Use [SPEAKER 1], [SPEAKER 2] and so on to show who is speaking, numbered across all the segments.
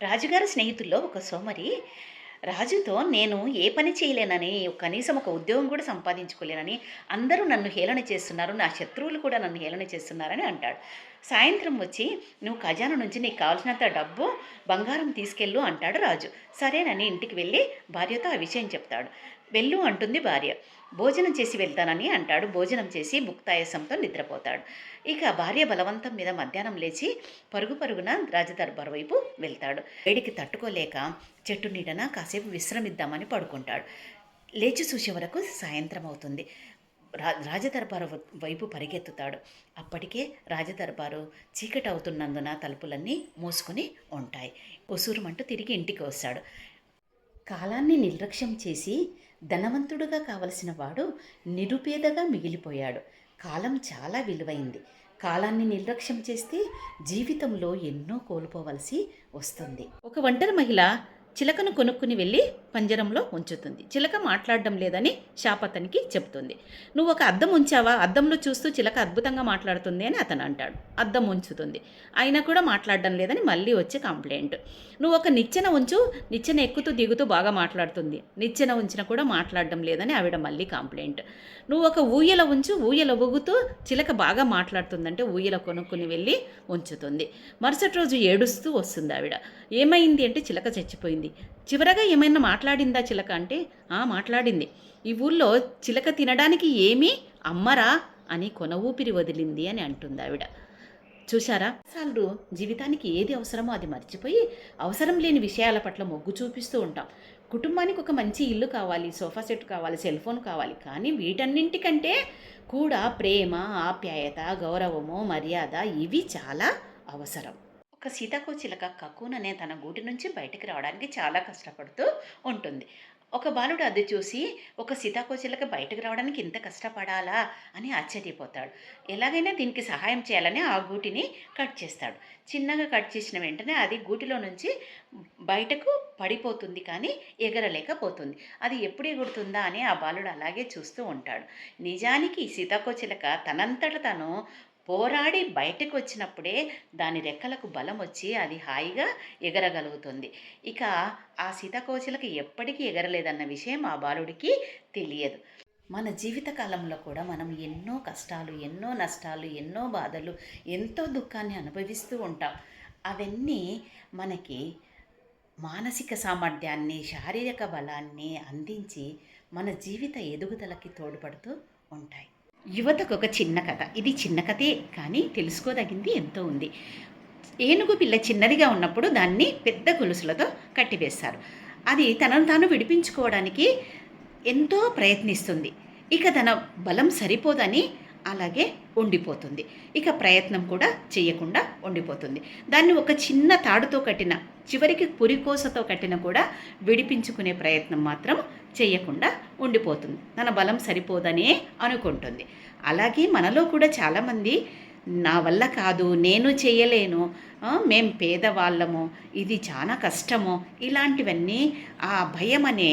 [SPEAKER 1] రాజుగారి స్నేహితుల్లో ఒక సోమరి రాజుతో నేను ఏ పని చేయలేనని, కనీసం ఒక ఉద్యోగం కూడా సంపాదించుకోలేనని, అందరూ నన్ను హేళన చేస్తున్నారు, నా శత్రువులు కూడా నన్ను హేళన చేస్తున్నారని అంటాడు. సాయంత్రం వచ్చి నువ్వు ఖజానా నుంచి నీకు కావాల్సినంత డబ్బు, బంగారం తీసుకెళ్ళు అంటాడు రాజు. సరేనని ఇంటికి వెళ్ళి భార్యతో ఆ విషయం చెప్తాడు. వెళ్ళు అంటుంది భార్య. భోజనం చేసి వెళ్తానని అంటాడు. భోజనం చేసి ముక్తాయసంతో నిద్రపోతాడు. ఇక భార్య బలవంతం మీద మధ్యాహ్నం లేచి పరుగు పరుగున రాజదర్బార్ వైపు వెళ్తాడు. వేడికి తట్టుకోలేక చెట్టు నీడన కాసేపు విశ్రమిద్దామని పడుకుంటాడు. లేచి చూసే వరకు సాయంత్రం అవుతుంది. రాజదర్బారు వైపు పరిగెత్తుతాడు. అప్పటికే రాజదర్బారు చీకటి అవుతున్నందున తలుపులన్నీ మూసుకుని ఉంటాయి. ఉసూరుమంటూ తిరిగి ఇంటికి వస్తాడు. కాలాన్ని నిర్లక్ష్యం చేసి ధనవంతుడుగా కావలసిన వాడు నిరుపేదగా మిగిలిపోయాడు. కాలం చాలా విలువైంది. కాలాన్ని నిర్లక్ష్యం చేస్తే జీవితంలో ఎన్నో కోల్పోవలసి వస్తుంది. ఒక ఒంటరి మహిళ చిలకను కొనుక్కుని వెళ్ళి పంజరంలో ఉంచుతుంది. చిలక మాట్లాడడం లేదని శాపతనికి చెప్తుంది. నువ్వు ఒక అద్దం ఉంచావా, అద్దంలో చూస్తూ చిలక అద్భుతంగా మాట్లాడుతుంది అని అతను అంటాడు. అద్దం ఉంచుతుంది, అయినా కూడా మాట్లాడడం లేదని మళ్ళీ వచ్చి కంప్లైంట్. నువ్వు ఒక నిచ్చెన ఉంచు, నిచ్చెన ఎక్కుతూ దిగుతూ బాగా మాట్లాడుతుంది. నిచ్చెన ఉంచిన కూడా మాట్లాడడం లేదని ఆవిడ మళ్ళీ కంప్లైంట్. నువ్వు ఒక ఊయల ఉంచు, ఊయల ఊగుతూ చిలక బాగా మాట్లాడుతుందంటే ఊయల కొనుక్కుని వెళ్ళి ఉంచుతుంది. మరుసటి రోజు ఏడుస్తూ వస్తుంది ఆవిడ. ఏమైంది అంటే చిలక చచ్చిపోయింది. చివరగా ఏమైనా మాట్లాడిందా చిలక అంటే మాట్లాడింది. ఈ ఊళ్ళో చిలక తినడానికి ఏమీ అమ్మరా అని కొన ఊపిరి వదిలింది అని అంటుంది ఆవిడ. చూశారా, సార్లు జీవితానికి ఏది అవసరమో అది మర్చిపోయి అవసరం లేని విషయాల పట్ల మొగ్గు చూపిస్తూ ఉంటాం. కుటుంబానికి ఒక మంచి ఇల్లు కావాలి, సోఫా సెట్ కావాలి, సెల్ ఫోన్ కావాలి, కానీ వీటన్నింటికంటే కూడా ప్రేమ, ఆప్యాయత, గౌరవము, మర్యాద ఇవి చాలా అవసరం. ఒక సీతాకోచిలక కకూన్ అనే తన గూటి నుంచి బయటికి రావడానికి చాలా కష్టపడుతూ ఉంటుంది. ఒక బాలుడు అది చూసి ఒక సీతాకోచిలక బయటకు రావడానికి ఇంత కష్టపడాలా అని ఆశ్చర్యపోతాడు. ఎలాగైనా దీనికి సహాయం చేయాలని ఆ గూటిని కట్ చేస్తాడు. చిన్నగా కట్ చేసిన వెంటనే అది గూటిలో నుంచి బయటకు పడిపోతుంది, కానీ ఎగరలేకపోతుంది. అది ఎప్పుడు ఎగురుతుందా అని ఆ బాలుడు అలాగే చూస్తూ ఉంటాడు. నిజానికి ఈ సీతాకోచిలక తనంతట తను పోరాడి బయటకు వచ్చినప్పుడే దాని రెక్కలకు బలం వచ్చి అది హాయిగా ఎగరగలుగుతుంది. ఇక ఆ సీతాకోచిలకి ఎప్పటికీ ఎగరలేదన్న విషయం ఆ బాలుడికి తెలియదు. మన జీవితకాలంలో కూడా మనం ఎన్నో కష్టాలు, ఎన్నో నష్టాలు, ఎన్నో బాధలు, ఎంతో దుఃఖాన్ని అనుభవిస్తూ ఉంటాం. అవన్నీ మనకి మానసిక సామర్థ్యాన్ని, శారీరక బలాన్ని అందించి మన జీవిత ఎదుగుదలకి తోడ్పడుతూ ఉంటాయి. యువతకు ఒక చిన్న కథ. ఇది చిన్న కథే, కానీ తెలుసుకోదగింది ఎంతో ఉంది. ఏనుగు పిల్ల చిన్నదిగా ఉన్నప్పుడు దాన్ని పెద్ద గొలుసులతో కట్టివేస్తారు. అది తనను తాను విడిపించుకోవడానికి ఎంతో ప్రయత్నిస్తుంది. ఇక తన బలం సరిపోదని అలాగే ఉండిపోతుంది. ఇక ప్రయత్నం కూడా చేయకుండా ఉండిపోతుంది. దాన్ని ఒక చిన్న తాడుతో కట్టిన, చివరికి పురికోసతో కట్టిన కూడా విడిపించుకునే ప్రయత్నం మాత్రం చేయకుండా ఉండిపోతుంది. తన బలం సరిపోదనే అనుకుంటుంది. అలాగే మనలో కూడా చాలామంది నా వల్ల కాదు, నేను చేయలేను, మేం పేదవాళ్ళము, ఇది చాలా కష్టము, ఇలాంటివన్నీ ఆ భయం అనే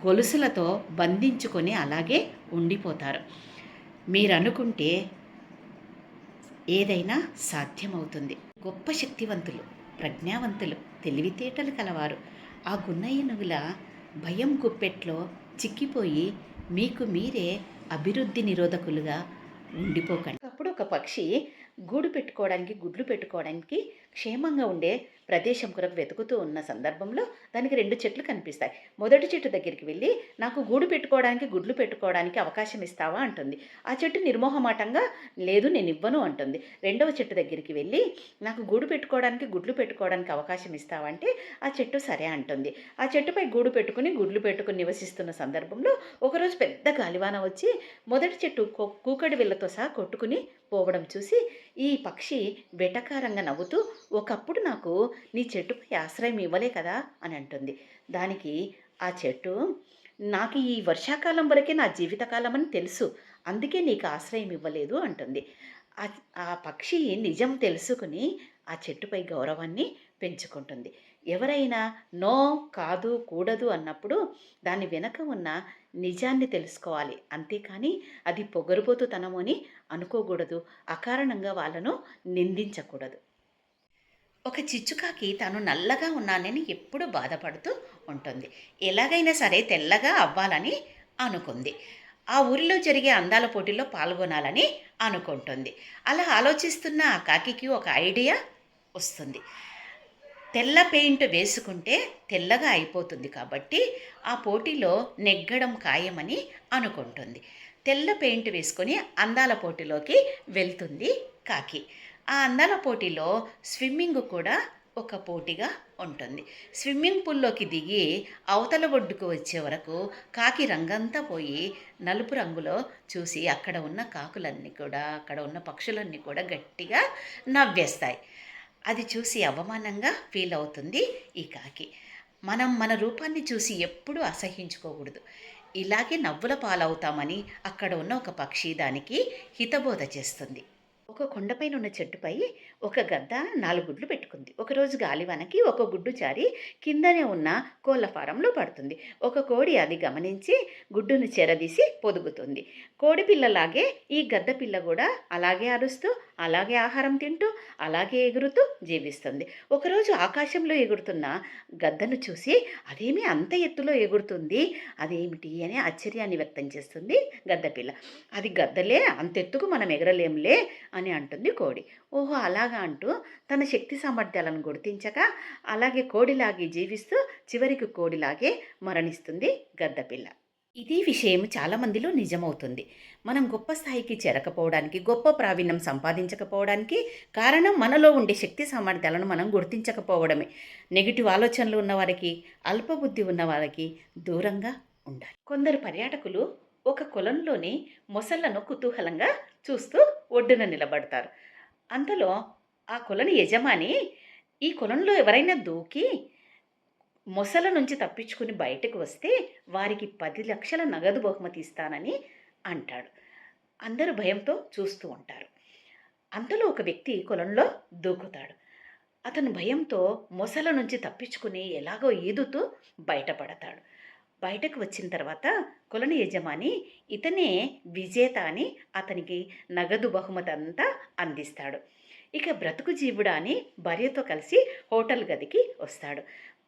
[SPEAKER 1] గొలుసులతో బంధించుకొని అలాగే ఉండిపోతారు. మీరు అనుకుంటే ఏదైనా సాధ్యమవుతుంది. గొప్ప శక్తివంతులు, ప్రజ్ఞావంతులు, తెలివితేటలు కలవారు ఆ గున్నయ్యనుగుల భయం గుప్పెట్లో చిక్కిపోయి మీకు మీరే అభివృద్ధి నిరోధకులుగా ఉండిపోకండి. అప్పుడు ఒక పక్షి గూడు పెట్టుకోవడానికి, గుడ్లు పెట్టుకోవడానికి క్షేమంగా ఉండే ప్రదేశం కొరకు వెతుకుతూ ఉన్న సందర్భంలో దానికి 2 చెట్లు కనిపిస్తాయి. మొదటి చెట్టు దగ్గరికి వెళ్ళి నాకు గూడు పెట్టుకోవడానికి, గుడ్లు పెట్టుకోవడానికి అవకాశం ఇస్తావా అంటుంది. ఆ చెట్టు నిర్మోహమాటంగా లేదు నేను ఇవ్వను అంటుంది. రెండవ చెట్టు దగ్గరికి వెళ్ళి నాకు గూడు పెట్టుకోవడానికి, గుడ్లు పెట్టుకోవడానికి అవకాశం ఇస్తావా అంటే ఆ చెట్టు సరే అంటుంది. ఆ చెట్టుపై గూడు పెట్టుకుని, గుడ్లు పెట్టుకుని నివసిస్తున్న సందర్భంలో ఒకరోజు పెద్ద గాలివాన వచ్చి మొదటి చెట్టు కూకడి విల్లతో సహా కొట్టుకుని పోవడం చూసి ఈ పక్షి వెటకారంగా నవ్వుతూ ఒకప్పుడు నాకు నీ చెట్టుపై ఆశ్రయం ఇవ్వలే కదా అని అంటుంది. దానికి ఆ చెట్టు నాకు ఈ వర్షాకాలం వరకే నా జీవితకాలం అని తెలుసు, అందుకే నీకు ఆశ్రయం ఇవ్వలేదు అంటుంది. ఆ పక్షి నిజం తెలుసుకుని ఆ చెట్టుపై గౌరవాన్ని పెంచుకుంటుంది. ఎవరైనా నో, కాదు, కూడదు అన్నప్పుడు దాని వెనక ఉన్న నిజాన్ని తెలుసుకోవాలి, అంతేకాని అది పొగరుబోతుతనము అని అనుకోకూడదు, అకారణంగా వాళ్ళను నిందించకూడదు. ఒక చిచ్చుకాకి తాను నల్లగా ఉన్నానని ఎప్పుడూ బాధపడుతూ ఉంటుంది. ఎలాగైనా సరే తెల్లగా అవ్వాలని అనుకుంది. ఆ ఊరిలో జరిగే అందాల పోటీల్లో పాల్గొనాలని అనుకుంటుంది. అలా ఆలోచిస్తున్న ఆ కాకికి ఒక ఐడియా వస్తుంది. తెల్ల పెయింట్ వేసుకుంటే తెల్లగా అయిపోతుంది కాబట్టి ఆ పోటీలో నెగ్గడం ఖాయమని అనుకుంటుంది. తెల్ల పెయింట్ వేసుకొని అందాల పోటీలోకి వెళ్తుంది కాకి. ఆ అందాల పోటీలో స్విమ్మింగ్ కూడా ఒక పోటీగా ఉంటుంది. స్విమ్మింగ్ పూల్లోకి దిగి అవతల ఒడ్డుకు వచ్చే వరకు కాకి రంగంతా పోయి నలుపు రంగులో చూసి అక్కడ ఉన్న కాకులన్నీ కూడా, అక్కడ ఉన్న పక్షులన్నీ కూడా గట్టిగా నవ్వేస్తాయి. అది చూసి అవమానంగా ఫీల్ అవుతుంది ఈ కాకి. మనం మన రూపాన్ని చూసి ఎప్పుడూ అసహ్యించుకోకూడదు. ఇలాగే నవ్వుల పాలవుతామని అక్కడ ఉన్న ఒక పక్షి దానికి హితబోధ చేస్తుంది. ఒక కొండపైన ఉన్న చెట్టుపై ఒక గద్ద 4 గుడ్లు పెట్టుకుంది. ఒకరోజు గాలివానకి ఒక గుడ్డు జారి కిందనే ఉన్న కోళ్ల ఫారంలో పడుతుంది. ఒక కోడి అది గమనించి గుడ్డును చెరదీసి పొదుగుతుంది. కోడి పిల్లలాగే ఈ గద్ద పిల్ల కూడా అలాగే అరుస్తూ, అలాగే ఆహారం తింటూ, అలాగే ఎగురుతూ జీవిస్తుంది. ఒకరోజు ఆకాశంలో ఎగురుతున్న గద్దను చూసి అదేమి అంత ఎత్తులో ఎగురుతుంది, అదేమిటి అని ఆశ్చర్యాన్ని వ్యక్తం చేస్తుంది గద్దపిల్ల. అది గద్దలే, అంతెత్తుకు మనం ఎగరలేంలే అని అంటుంది కోడి. ఓహో అలాగా అంటూ తన శక్తి సామర్థ్యాలను గుర్తించక అలాగే కోడిలాగే జీవిస్తూ చివరికి కోడిలాగే మరణిస్తుంది గద్దపిల్ల. ఇదే విషయం చాలామందిలో నిజమవుతుంది. మనం గొప్ప స్థాయికి చేరకపోవడానికి, గొప్ప ప్రావీణ్యం సంపాదించకపోవడానికి కారణం మనలో ఉండే శక్తి సామర్థ్యాలను మనం గుర్తించకపోవడమే. నెగిటివ్ ఆలోచనలు ఉన్నవారికి, అల్పబుద్ధి ఉన్నవారికి దూరంగా ఉండాలి. కొందరు పర్యాటకులు ఒక కొలంలోని మొసళ్లను కుతూహలంగా చూస్తూ ఒడ్డున నిలబడతారు. అంతలో ఆ కొలని యజమాని ఈ కొలంలో ఎవరైనా దూకి మొసల నుంచి తప్పించుకుని బయటకు వస్తే వారికి 10 లక్షల నగదు బహుమతి ఇస్తానని అంటాడు. అందరూ భయంతో చూస్తూ ఉంటారు. అంతలో ఒక వ్యక్తి కొలంలో దూకుతాడు. అతను భయంతో మొసల నుంచి తప్పించుకుని ఎలాగో ఈదుతూ బయటపడతాడు. బయటకు వచ్చిన తర్వాత కొలని యజమాని ఇతనే విజేత అని అతనికి నగదు బహుమతి అంతా అందిస్తాడు. ఇక బ్రతుకు జీవుడా అని భార్యతో కలిసి హోటల్ గదికి వస్తాడు.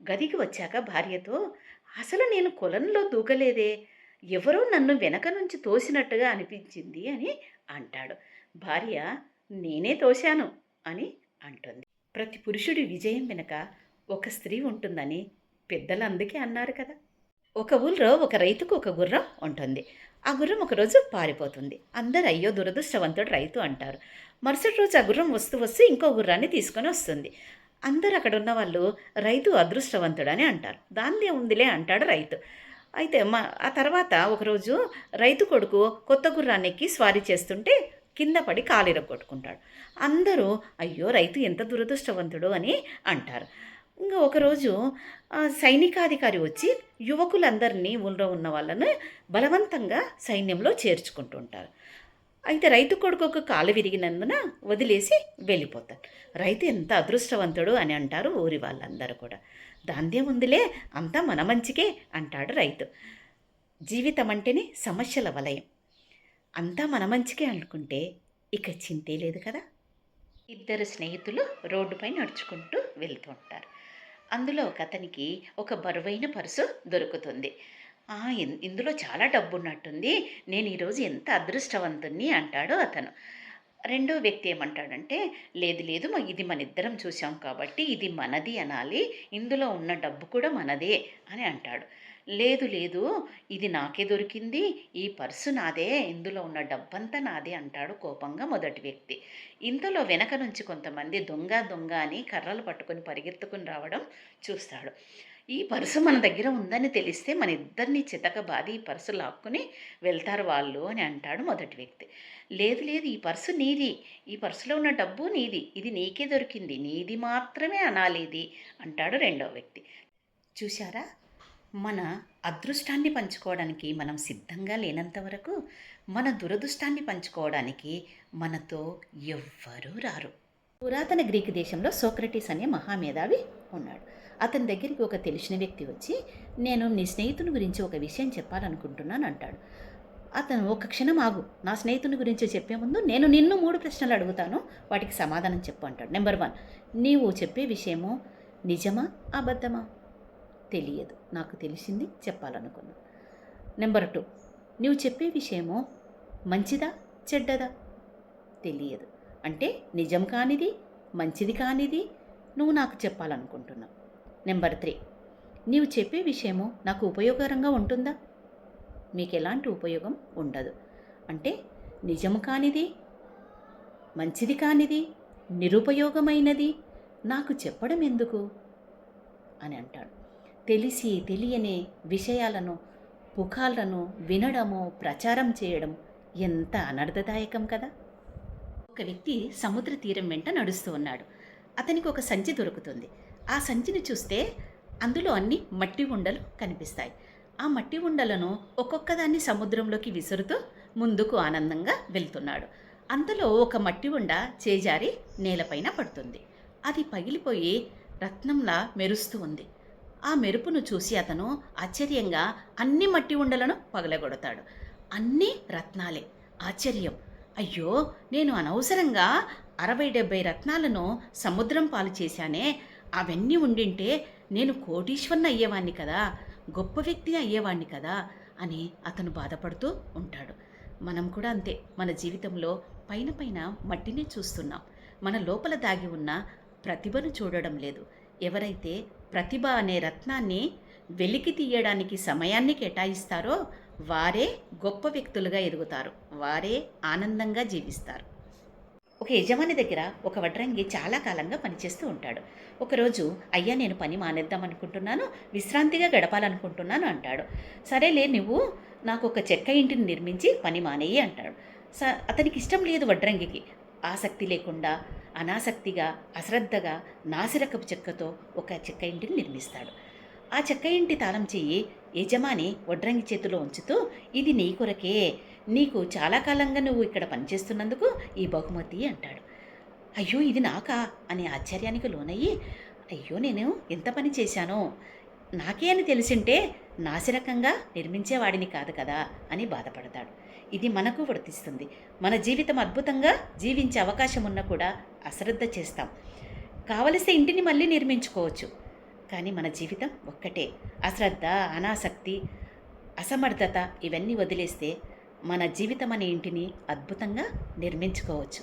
[SPEAKER 1] గదికి వచ్చాక భార్యతో, అసలు నేను కొలంలో దూకలేదే, ఎవరో నన్ను వెనక నుంచి తోసినట్టుగా అనిపించింది అని అంటాడు. భార్య, నేనే తోశాను అని అంటుంది. ప్రతి పురుషుడి విజయం వెనుక ఒక స్త్రీ ఉంటుందని పెద్దలు అందుకే అన్నారు కదా. ఒక ఊళ్ళో ఒక రైతుకు ఒక గుర్రం ఉంటుంది. ఆ గుర్రం ఒకరోజు పారిపోతుంది. అందరు అయ్యో దురదృష్టవంతుడు రైతు అంటారు. మరుసటి రోజు ఆ గుర్రం వస్తూ ఇంకో గుర్రాన్ని తీసుకొని వస్తుంది. అందరు అక్కడ ఉన్న వాళ్ళు రైతు అదృష్టవంతుడు అని అంటారు. దాన్నే ఉందిలే అంటాడు రైతు. అయితే ఆ తర్వాత ఒకరోజు రైతు కొడుకు కొత్త గుర్రాన్ని ఎక్కి స్వారీ చేస్తుంటే కింద పడి కాలిరగొట్టుకుంటాడు. అందరూ అయ్యో రైతు ఎంత దురదృష్టవంతుడు అని అంటారు. ఇంకా ఒకరోజు సైనికాధికారి వచ్చి యువకులందరినీ ఊళ్ళో ఉన్న వాళ్ళను బలవంతంగా సైన్యంలో చేర్చుకుంటూ ఉంటారు. అయితే రైతు కొడుకు కాలు విరిగినందున వదిలేసి వెళ్ళిపోతాడు. రైతు ఎంత అదృష్టవంతుడు అని అంటారు ఊరి వాళ్ళందరూ కూడా. దాందే ఉందిలే, అంతా మన మంచికే అంటాడు రైతు. జీవితం అంటేనే సమస్యల వలయం. అంతా మన మంచికే అనుకుంటే ఇక చింతే లేదు కదా. ఇద్దరు స్నేహితులు రోడ్డుపై నడుచుకుంటూ వెళ్తూ ఉంటారు. అందులో ఒక అతనికి ఒక బరువైన పర్సు దొరుకుతుంది. ఇందులో చాలా డబ్బు ఉన్నట్టుంది, నేను ఈరోజు ఎంత అదృష్టవంతుణ్ణి అంటాడు అతను. రెండో వ్యక్తి ఏమంటాడంటే, లేదు లేదు ఇది మన ఇద్దరం చూసాం కాబట్టి ఇది మనది అనాలి, ఇందులో ఉన్న డబ్బు కూడా మనదే అని అంటాడు. లేదు లేదు ఇది నాకే దొరికింది, ఈ పర్సు నాదే, ఇందులో ఉన్న డబ్బంతా నాదే అంటాడు కోపంగా మొదటి వ్యక్తి. ఇంతలో వెనక నుంచి కొంతమంది దొంగ దొంగ అని కర్రలు పట్టుకొని పరిగెత్తుకుని రావడం చూస్తాడు. ఈ పర్సు మన దగ్గర ఉందని తెలిస్తే మన ఇద్దరిని చితకబాది ఈ పర్సు లాక్కుని వెళ్తారు వాళ్ళు అని అంటాడు మొదటి వ్యక్తి. లేదు లేదు ఈ పర్సు నీది, ఈ పర్సులో ఉన్న డబ్బు నీది, ఇది నీకే దొరికింది, నీది మాత్రమే అనాలి ఇది అంటాడు రెండో వ్యక్తి. చూశారా, మన అదృష్టాన్ని పంచుకోవడానికి మనం సిద్ధంగా లేనంత వరకు మన దురదృష్టాన్ని పంచుకోవడానికి మనతో ఎవ్వరూ రారు. పురాతన గ్రీకు దేశంలో సోక్రటీస్ అనే మహామేధావి ఉన్నాడు. అతని దగ్గరికి ఒక తెలిసిన వ్యక్తి వచ్చి, నేను నీ స్నేహితుని గురించి ఒక విషయం చెప్పాలనుకుంటున్నాను అంటాడు. అతను ఒక క్షణం ఆగు, నా స్నేహితుని గురించి చెప్పే ముందు నేను నిన్ను 3 ప్రశ్నలు అడుగుతాను, వాటికి సమాధానం చెప్పు అంటాడు. నెంబర్ 1, నీవు చెప్పే విషయము నిజమా అబద్ధమా? తెలియదు, నాకు తెలిసింది చెప్పాలనుకున్నా. నెంబర్ 2, నీవు చెప్పే విషయము మంచిదా చెడ్డదా? తెలియదు, అంటే నిజం కానిది మంచిది కానిది నువ్వు నాకు చెప్పాలనుకుంటున్నావు. నెంబర్ 3, నీవు చెప్పే విషయము నాకు ఉపయోగకరంగా ఉంటుందా? మీకు ఎలాంటి ఉపయోగం ఉండదు, అంటే నిజము కానిది మంచిది కానిది నిరుపయోగమైనది నాకు చెప్పడం ఎందుకు అని అంటాడు. తెలిసి తెలియని విషయాలను పుకాలను వినడము ప్రచారం చేయడం ఎంత అనర్థదాయకం కదా. ఒక వ్యక్తి సముద్ర తీరం వెంట నడుస్తూ ఉన్నాడు. అతనికి ఒక సంచి దొరుకుతుంది. ఆ సంచిని చూస్తే అందులో అన్ని మట్టి ఉండలు కనిపిస్తాయి. ఆ మట్టి ఉండలను ఒక్కొక్కదాన్ని సముద్రంలోకి విసురుతూ ముందుకు ఆనందంగా వెళ్తున్నాడు. అంతలో ఒక మట్టి ఉండ చేజారి నేలపైన పడుతుంది. అది పగిలిపోయి రత్నంలా మెరుస్తూ ఉంది. ఆ మెరుపును చూసి అతను ఆశ్చర్యంగా అన్ని మట్టి ఉండలను పగలగొడతాడు. అన్నీ రత్నాలే. ఆశ్చర్యం, అయ్యో నేను అనవసరంగా 60-70 రత్నాలను సముద్రం పాలు చేశానే, అవన్నీ ఉండింటే నేను కోటీశ్వరుని అయ్యేవాణ్ణి కదా, గొప్ప వ్యక్తిని అయ్యేవాణ్ణి కదా అని అతను బాధపడుతూ ఉంటాడు. మనం కూడా అంతే, మన జీవితంలో పైన పైన మట్టినే చూస్తున్నాం, మన లోపల దాగి ఉన్న ప్రతిభను చూడడం లేదు. ఎవరైతే ప్రతిభ అనే రత్నాన్ని వెలికి తీయడానికి సమయాన్ని కేటాయిస్తారో వారే గొప్ప వ్యక్తులుగా ఎదుగుతారు, వారే ఆనందంగా జీవిస్తారు. ఒక యజమాని దగ్గర ఒక వడ్రంగి చాలా కాలంగా పనిచేస్తూ ఉంటాడు. ఒకరోజు, అయ్యా నేను పని మానేద్దాం అనుకుంటున్నాను, విశ్రాంతిగా గడపాలనుకుంటున్నాను అంటాడు. సరేలే, నువ్వు నాకు ఒక చెక్క ఇంటిని నిర్మించి పని మానేయి అంటాడు. అతనికి ఇష్టం లేదు వడ్రంగికి. ఆసక్తి లేకుండా అనాసక్తిగా అశ్రద్ధగా నాసిరకపు చెక్కతో ఒక చెక్క ఇంటిని నిర్మిస్తాడు. ఆ చెక్క ఇంటి తాళం చెయ్యి యజమాని వడ్రంగి చేతిలో ఉంచుతూ, ఇది నీ కొరకే, నీకు చాలా కాలంగా నువ్వు ఇక్కడ పనిచేస్తున్నందుకు ఈ బహుమతి అంటాడు. అయ్యో ఇది నాకా అని ఆశ్చర్యానికి లోనయ్యి, అయ్యో నేను ఎంత పని చేశానో, నాకే అని తెలిసింటే నాసిరకంగా నిర్మించేవాడిని కాదు కదా అని బాధపడతాడు. ఇది మనకు వర్తిస్తుంది. మన జీవితం అద్భుతంగా జీవించే అవకాశం ఉన్నా కూడా అశ్రద్ధ చేస్తాం. కావలసిన ఇంటిని మళ్ళీ నిర్మించుకోవచ్చు, కానీ మన జీవితం ఒక్కటే. అశ్రద్ధ, అనాసక్తి, అసమర్థత ఇవన్నీ వదిలేస్తే మన జీవితం అనే ఇంటిని అద్భుతంగా నిర్మించుకోవచ్చు.